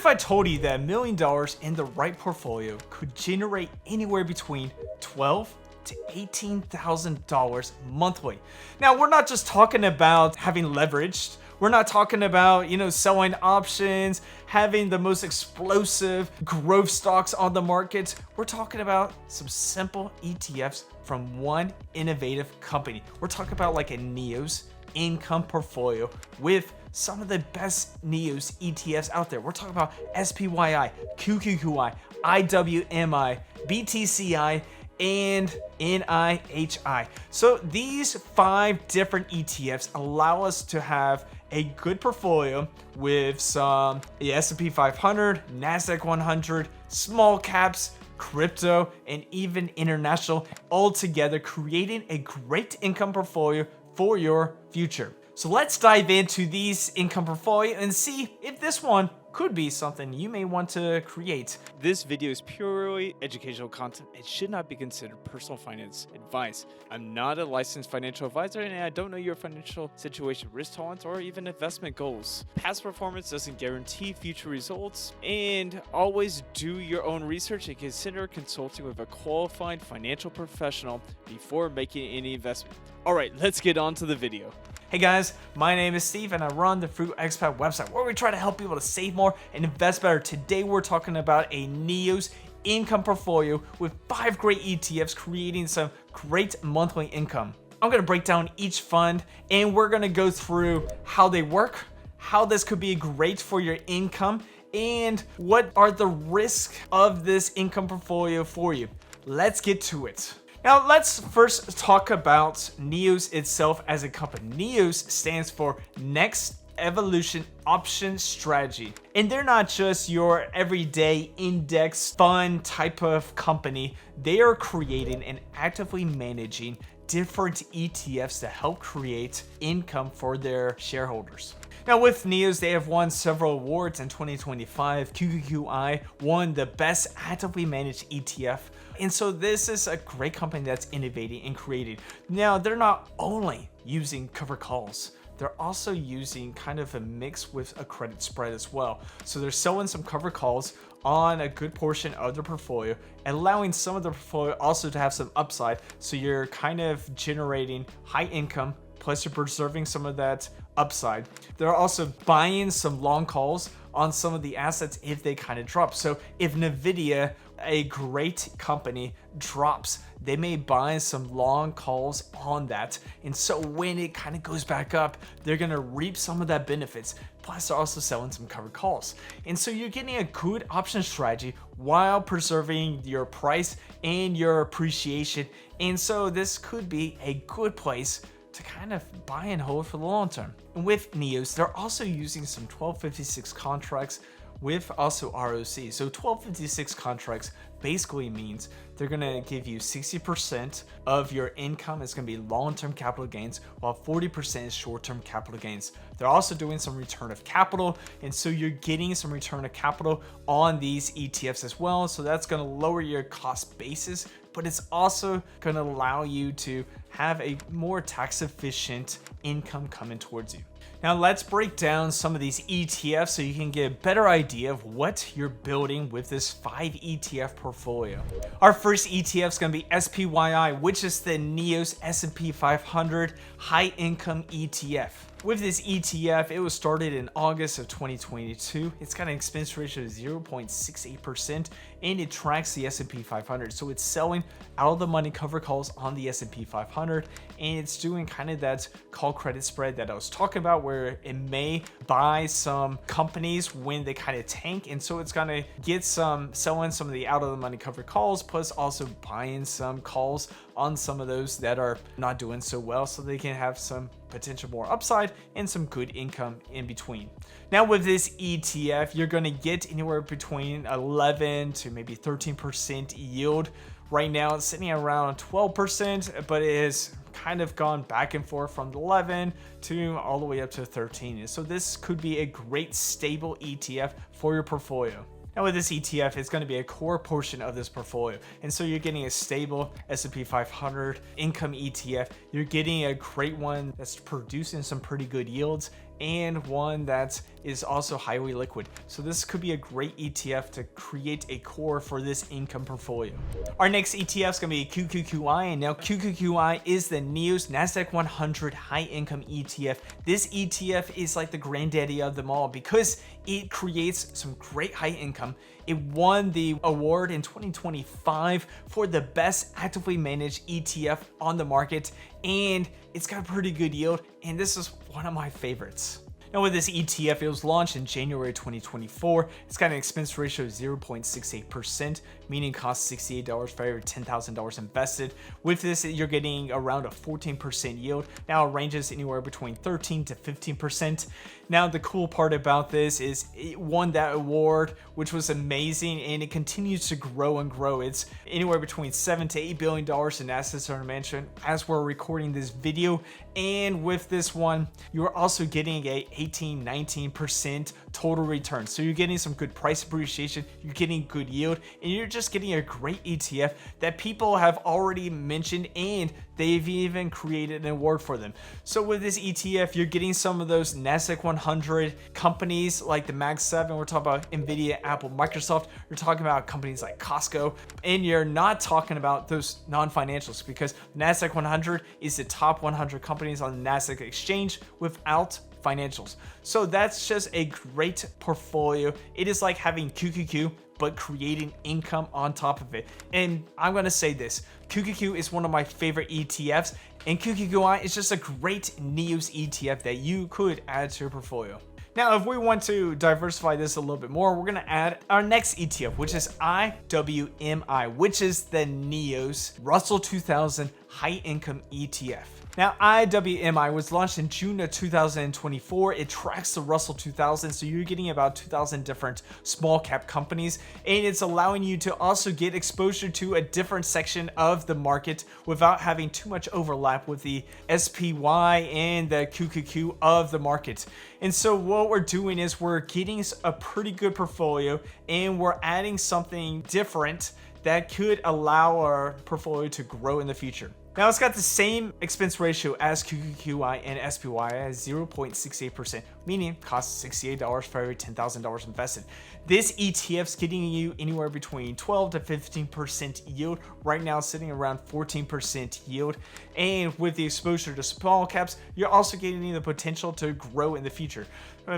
if I told you that $1 million in the right portfolio could generate anywhere between $12,000 to $18,000 monthly? Now, we're not just talking about having leveraged. We're not talking about, selling options, having the most explosive growth stocks on the market. We're talking about some simple ETFs from one innovative company. We're talking about like a NEOS income portfolio with some of the best NEOS ETFs out there. We're talking about SPYI, QQQI, IWMI, BTCI, and NIHI. So these 5 different ETFs allow us to have a good portfolio with some S&P 500, NASDAQ 100, small caps, crypto, and even international, all together creating a great income portfolio for your future. So let's dive into these income portfolio and see if this one could be something you may want to create. This video is purely educational content. It should not be considered personal finance advice. I'm not a licensed financial advisor, and I don't know your financial situation, risk tolerance, or even investment goals. Past performance doesn't guarantee future results, and always do your own research and consider consulting with a qualified financial professional before making any investment. All right, let's get on to the video. Hey guys, my name is Steve and I run the Frugal Expat website where we try to help people to save more and invest better. Today we're talking about a NEOS income portfolio with 5 great ETFs creating some great monthly income. I'm going to break down each fund and we're going to go through how they work, how this could be great for your income, and what are the risks of this income portfolio for you. Let's get to it. Now, let's first talk about NEOS itself as a company. NEOS stands for Next Evolution Option Strategy. And they're not just your everyday index fund type of company. They are creating and actively managing different ETFs to help create income for their shareholders. Now with NEOS, they have won several awards. In 2025, QQQI won the best actively managed ETF. And so this is a great company that's innovating and creating. Now, they're not only using covered calls, they're also using kind of a mix with a credit spread as well. So they're selling some covered calls on a good portion of their portfolio, allowing some of the portfolio also to have some upside. So you're kind of generating high income, plus you're preserving some of that upside. They're also buying some long calls on some of the assets if they kind of drop. So if Nvidia, a great company, drops, they may buy some long calls on that. And so when it kind of goes back up, they're going to reap some of that benefits. Plus they're also selling some covered calls. And so you're getting a good option strategy while preserving your price and your appreciation. And so this could be a good place to kind of buy and hold for the long term. And with NEOS, they're also using some 1256 contracts with also ROC. So 1256 contracts basically means they're gonna give you 60% of your income is gonna be long-term capital gains, while 40% is short-term capital gains. They're also doing some return of capital, and so you're getting some return of capital on these ETFs as well. So that's gonna lower your cost basis, but it's also gonna allow you to have a more tax-efficient income coming towards you. Now let's break down some of these ETFs so you can get a better idea of what you're building with this 5 ETF portfolio. Our first ETF is going to be SPYI, which is the NEOS S&P 500 High Income ETF. With this ETF, it was started in August of 2022. It's got an expense ratio of 0.68% and it tracks the S&P 500. So it's selling out of the money cover calls on the S&P 500, and it's doing kind of that call credit spread that I was talking about, where it may buy some companies when they kind of tank. And so it's gonna get selling some of the out of the money cover calls, plus also buying some calls on some of those that are not doing so well, so they can have some potential more upside and some good income in between. Now with this ETF, you're going to get anywhere between 11 to maybe 13% yield. Right now it's sitting around 12%, but it has kind of gone back and forth from 11 to all the way up to 13. So this could be a great stable ETF for your portfolio. Now with this ETF, it's going to be a core portion of this portfolio. And so you're getting a stable S&P 500 income ETF. You're getting a great one that's producing some pretty good yields. and one that is also highly liquid. So this could be a great ETF to create a core for this income portfolio. Our next ETF is going to be QQQI, and now QQQI is the NEOS NASDAQ 100 High Income ETF. This ETF is like the granddaddy of them all because it creates some great high income. It won the award in 2025 for the best actively managed ETF on the market, and it's got a pretty good yield, and this is one of my favorites. Now with this ETF, it was launched in January 2024. It's got an expense ratio of 0.68%, meaning it costs $68 for every $10,000 invested. With this, you're getting around a 14% yield. Now it ranges anywhere between 13 to 15%. Now the cool part about this is it won that award, which was amazing, and it continues to grow and grow. It's anywhere between $7 to $8 billion in assets under management as we're recording this video. And with this one, you're also getting a 18-19% total return. So you're getting some good price appreciation, you're getting good yield, and you're just getting a great ETF that people have already mentioned, and they've even created an award for them. So with this ETF, you're getting some of those NASDAQ 100 companies like the Mag 7. We're talking about Nvidia, Apple, Microsoft. You're talking about companies like Costco, and you're not talking about those non-financials because NASDAQ 100 is the top 100 companies on the NASDAQ exchange without financials. So that's just a great portfolio. It is like having QQQ, but creating income on top of it. And I'm gonna say this, QQQ is one of my favorite ETFs, and QQQI is just a great NEOS ETF that you could add to your portfolio. Now, if we want to diversify this a little bit more, we're gonna add our next ETF, which is IWMI, which is the NEOS Russell 2000 High Income ETF. Now, IWMI was launched in June of 2024. It tracks the Russell 2000, so you're getting about 2,000 different small cap companies, and it's allowing you to also get exposure to a different section of the market without having too much overlap with the SPYI and the QQQ of the market. And so what we're doing is we're getting a pretty good portfolio, and we're adding something different that could allow our portfolio to grow in the future. Now it's got the same expense ratio as QQQI and SPYI at 0.68%, meaning it costs $68 for every $10,000 invested. This ETF's getting you anywhere between 12 to 15% yield. Right now sitting around 14% yield. And with the exposure to small caps, you're also getting the potential to grow in the future.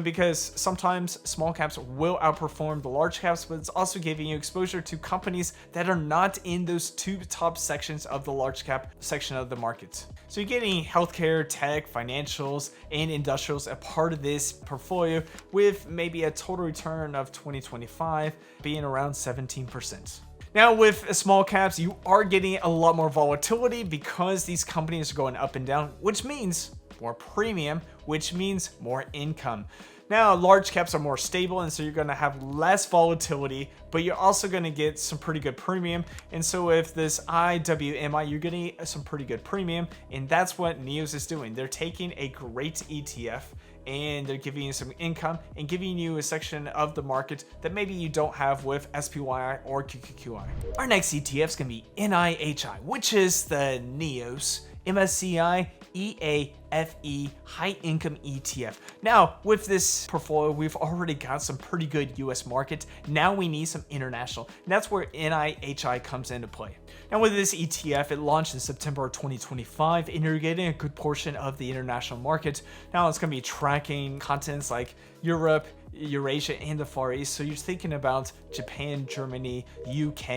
Because sometimes small caps will outperform the large caps, but it's also giving you exposure to companies that are not in those two top sections of the large cap section of the market. So you're getting healthcare, tech, financials, and industrials a part of this portfolio with maybe a total return of 2025 being around 17%. Now with small caps, you are getting a lot more volatility because these companies are going up and down, which means more premium, which means more income. Now, large caps are more stable, and so you're going to have less volatility, but you're also going to get some pretty good premium. And so with this IWMI, you're getting some pretty good premium, and that's what NEOS is doing. They're taking a great ETF and they're giving you some income and giving you a section of the market that maybe you don't have with SPYI or QQQI. Our next ETF is going to be NIHI, which is the NEOS MSCI EAFE High Income ETF. Now, with this portfolio, we've already got some pretty good US market. Now we need some international, and that's where NIHI comes into play. Now with this ETF, it launched in September of 2025, and you're getting a good portion of the international market. Now it's going to be tracking continents like Europe, Eurasia, and the Far East. So you're thinking about Japan, Germany, UK,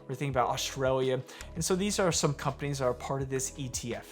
we're thinking about Australia. And so these are some companies that are part of this ETF.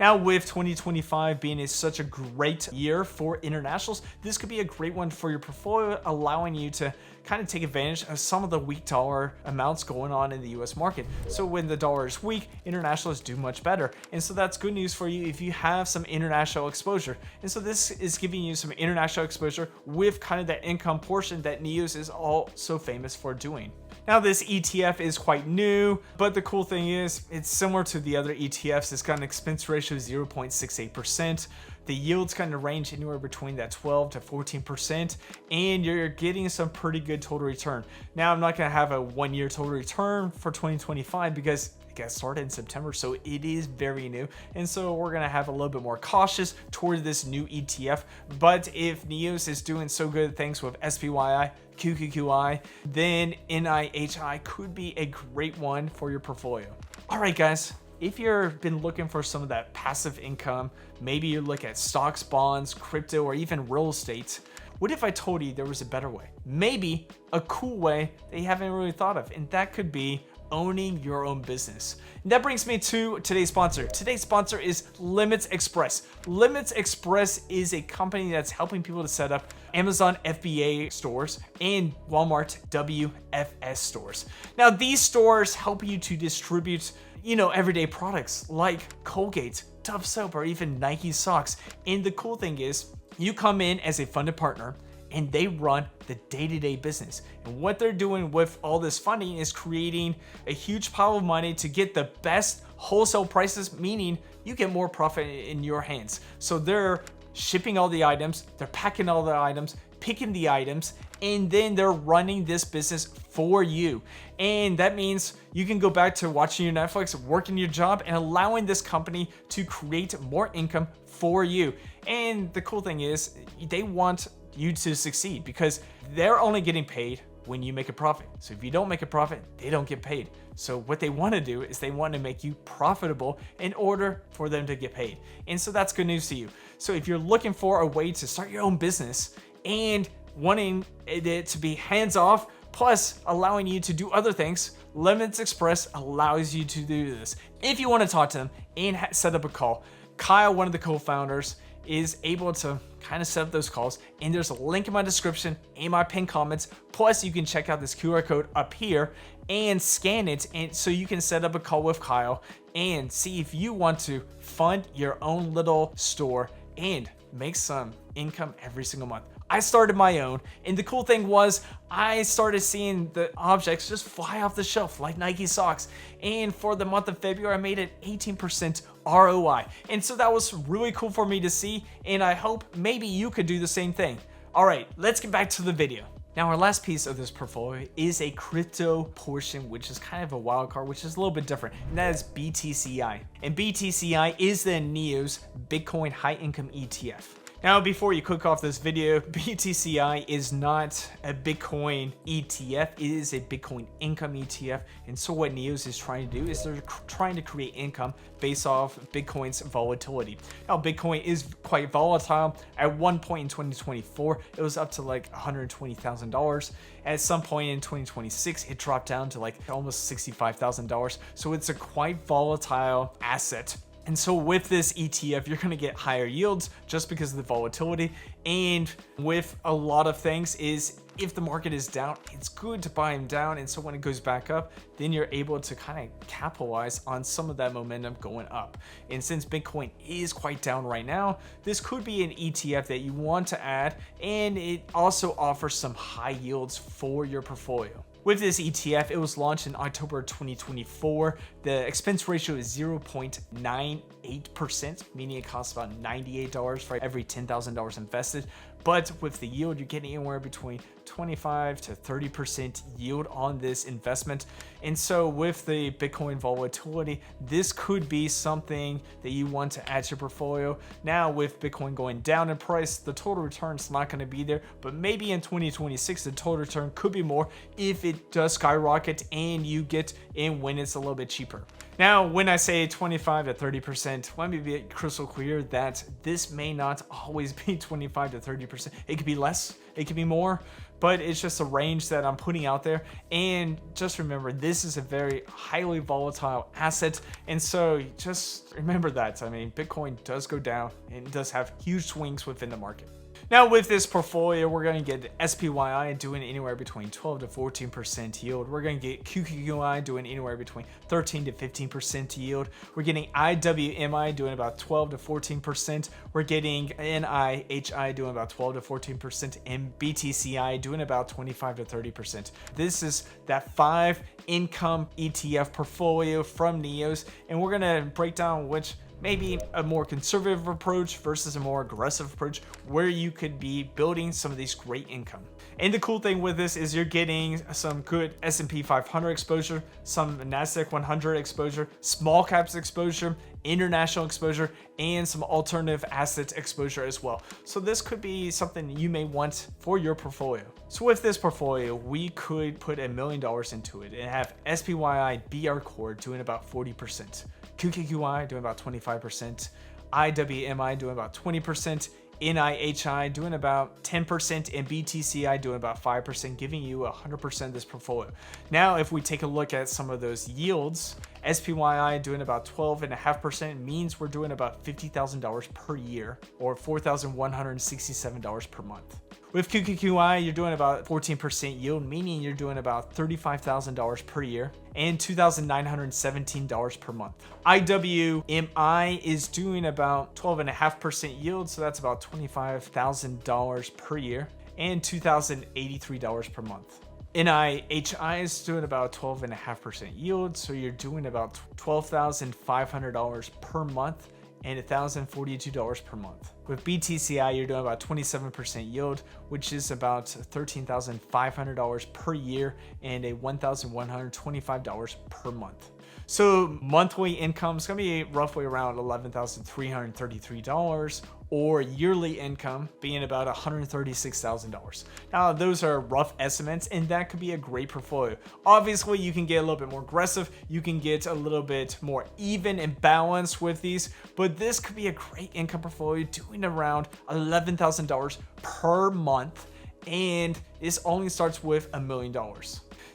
Now with 2025 being such a great year for internationals, this could be a great one for your portfolio, allowing you to kind of take advantage of some of the weak dollar amounts going on in the US market. So when the dollar is weak, internationals do much better. And so that's good news for you if you have some international exposure. And so this is giving you some international exposure with kind of that income portion that NEOS is also famous for doing. Now this ETF is quite new, but the cool thing is it's similar to the other ETFs. It's got an expense ratio of 0.68%. the yields kind of range anywhere between that 12 to 14%, and you're getting some pretty good total return. Now, I'm not going to have a 1-year total return for 2025 because it got started in September, so it is very new, and so we're gonna have a little bit more cautious toward this new ETF. But if NEOS is doing so good things with SPYI, QQQI, then NIHI could be a great one for your portfolio. All right, guys. If you've been looking for some of that passive income, maybe you look at stocks, bonds, crypto, or even real estate. What if I told you there was a better way? Maybe a cool way that you haven't really thought of, and that could be owning your own business. And that brings me to today's sponsor. Today's sponsor is Limits Express. Limits Express is a company that's helping people to set up Amazon FBA stores and Walmart WFS stores. Now, these stores help you to distribute, everyday products like Colgate, Dove soap, or even Nike socks. And the cool thing is, you come in as a funded partner, and they run the day-to-day business. And what they're doing with all this funding is creating a huge pile of money to get the best wholesale prices, meaning you get more profit in your hands. So they're shipping all the items, they're packing all the items, picking the items, and then they're running this business for you. And that means you can go back to watching your Netflix, working your job, and allowing this company to create more income for you. And the cool thing is, they want you to succeed because they're only getting paid when you make a profit. So if you don't make a profit, they don't get paid. So what they want to do is they want to make you profitable in order for them to get paid. And so that's good news to you. So if you're looking for a way to start your own business and wanting it to be hands off, plus allowing you to do other things, Limits Express allows you to do this. If you want to talk to them and set up a call, Kyle, one of the co-founders, is able to kind of set up those calls, and there's a link in my description and my pinned comments. Plus, you can check out this QR code up here and scan it, and so you can set up a call with Kyle and see if you want to fund your own little store and make some income every single month. I started my own, and the cool thing was I started seeing the objects just fly off the shelf like Nike socks, and for the month of February I made an 18% ROI, and so that was really cool for me to see, and I hope maybe you could do the same thing. All right, let's get back to the video. Now, our last piece of this portfolio is a crypto portion, which is kind of a wild card, which is a little bit different, and that is BTCI. And BTCI is the NEOS Bitcoin High Income ETF. Now, before you click off this video, BTCI is not a Bitcoin ETF, it is a Bitcoin income ETF. And so what NEOS is trying to do is they're trying to create income based off Bitcoin's volatility. Now, Bitcoin is quite volatile. At one point in 2024, it was up to like $120,000. At some point in 2026, it dropped down to like almost $65,000. So it's a quite volatile asset. And so with this ETF, you're gonna get higher yields just because of the volatility. And with a lot of things is if the market is down, it's good to buy them down. And so when it goes back up, then you're able to kind of capitalize on some of that momentum going up. And since Bitcoin is quite down right now, this could be an ETF that you want to add. And it also offers some high yields for your portfolio. With this ETF, it was launched in October 2024. The expense ratio is 0.98%, meaning it costs about $98 for every $10,000 invested. But with the yield, you're getting anywhere between 25 to 30% yield on this investment. And so with the Bitcoin volatility, this could be something that you want to add to your portfolio. Now, with Bitcoin going down in price, the total return is not going to be there, but maybe in 2026, the total return could be more if it does skyrocket and you get in when it's a little bit cheaper. Now, when I say 25 to 30%, let me be crystal clear that this may not always be 25 to 30%. It could be less, it could be more, but it's just a range that I'm putting out there. And just remember, this is a very highly volatile asset. And so just remember that. I mean, Bitcoin does go down and does have huge swings within the market. Now, with this portfolio, we're going to get SPYI doing anywhere between 12 to 14% yield. We're going to get QQQI doing anywhere between 13 to 15% yield. We're getting IWMI doing about 12 to 14%. We're getting NIHI doing about 12 to 14%, and BTCI doing about 25 to 30%. This is that 5 income ETF portfolio from NEOS, and we're going to break down which maybe a more conservative approach versus a more aggressive approach where you could be building some of these great income. And the cool thing with this is you're getting some good S&P 500 exposure, some NASDAQ 100 exposure, small caps exposure, international exposure, and some alternative assets exposure as well. So this could be something you may want for your portfolio. So with this portfolio, we could put $1 million into it and have SPYI BR Core doing about 40%, QQQI doing about 25%, IWMI doing about 20%, NIHI doing about 10%, and BTCI doing about 5%, giving you 100% of this portfolio. Now, if we take a look at some of those yields, SPYI doing about 12.5% means we're doing about $50,000 per year, or $4,167 per month. With QQQI, you're doing about 14% yield, meaning you're doing about $35,000 per year and $2,917 per month. IWMI is doing about 12.5% yield, so that's about $25,000 per year and $2,083 per month. NIHI is doing about 12.5% yield, so you're doing about $12,500 per month and $1,042 per month. With BTCI, you're doing about 27% yield, which is about $13,500 per year and $1,125 per month. So monthly income is going to be roughly around $11,333, or yearly income being about $136,000. Now, those are rough estimates, and that could be a great portfolio. Obviously, you can get a little bit more aggressive. You can get a little bit more even and balanced with these, but this could be a great income portfolio doing around $11,000 per month, and this only starts with $1 million.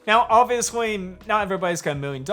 Now, obviously, not everybody's got $1 million,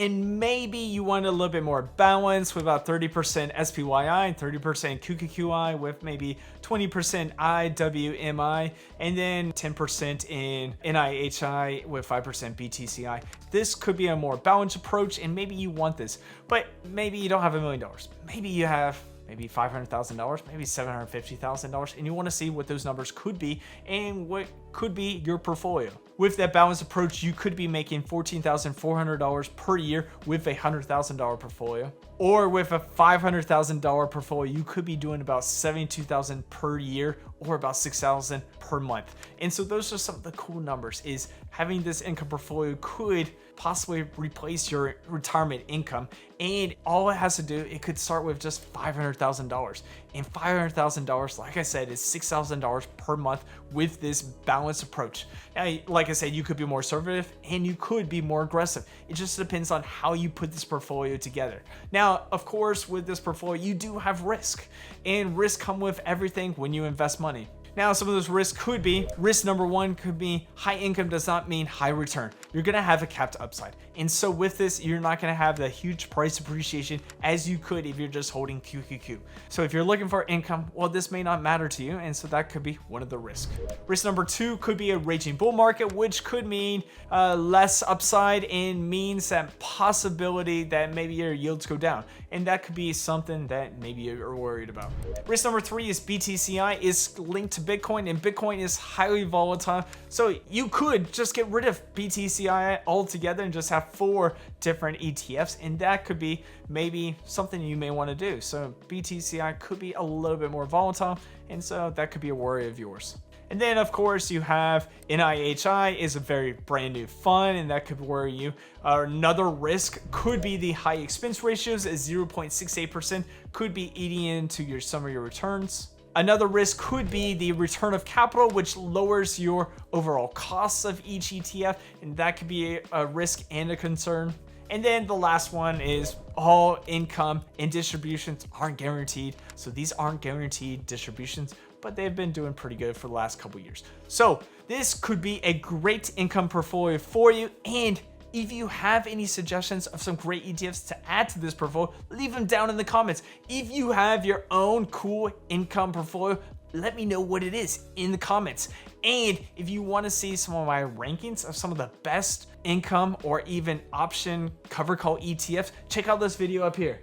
and maybe you want a little bit more balance with about 30% SPYI and 30% QQQI, with maybe 20% IWMI, and then 10% in NIHI with 5% BTCI. This could be a more balanced approach, and maybe you want this, but maybe you don't have $1 million. Maybe you have maybe $500,000, maybe $750,000, and you want to see what those numbers could be and what could be your portfolio. With that balanced approach, you could be making $14,400 per year with a $100,000 portfolio. Or with a $500,000 portfolio, you could be doing about $72,000 per year, or about $6,000 per month. And so those are some of the cool numbers. Is having this income portfolio could possibly replace your retirement income, and all it has to do, it could start with just $500,000. And $500,000, like I said, is $6,000 per month with this balanced approach. Now, like I said, you could be more conservative and you could be more aggressive. It just depends on how you put this portfolio together. Now, of course, with this portfolio, you do have risk, and risk come with everything when you invest money. Now, some of those risks could be, risk number one could be high income does not mean high return. You're going to have a capped upside. And so with this, you're not going to have the huge price appreciation as you could if you're just holding QQQ. So if you're looking for income, well, this may not matter to you. And so that could be one of the risks. Risk number two could be a raging bull market, which could mean less upside and means that possibility that maybe your yields go down. And that could be something that maybe you're worried about. Risk number three is BTCI is linked to Bitcoin, and Bitcoin is highly volatile. So you could just get rid of BTCI altogether and just have 4 different ETFs, and that could be maybe something you may want to do. So BTCI could be a little bit more volatile, and so that could be a worry of yours. And then, of course, you have NIHI is a very brand new fund, and that could worry you. Another risk could be the high expense ratios at 0.68%, could be eating into some of your returns. Another risk could be the return of capital, which lowers your overall costs of each ETF, and that could be a risk and a concern. And then the last one is all income and distributions aren't guaranteed. So these aren't guaranteed distributions, but they've been doing pretty good for the last couple years. So this could be a great income portfolio for you. And if you have any suggestions of some great ETFs to add to this portfolio, leave them down in the comments. If you have your own cool income portfolio, let me know what it is in the comments. And if you want to see some of my rankings of some of the best income or even option cover call ETFs, check out this video up here.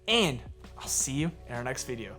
And I'll see you in our next video.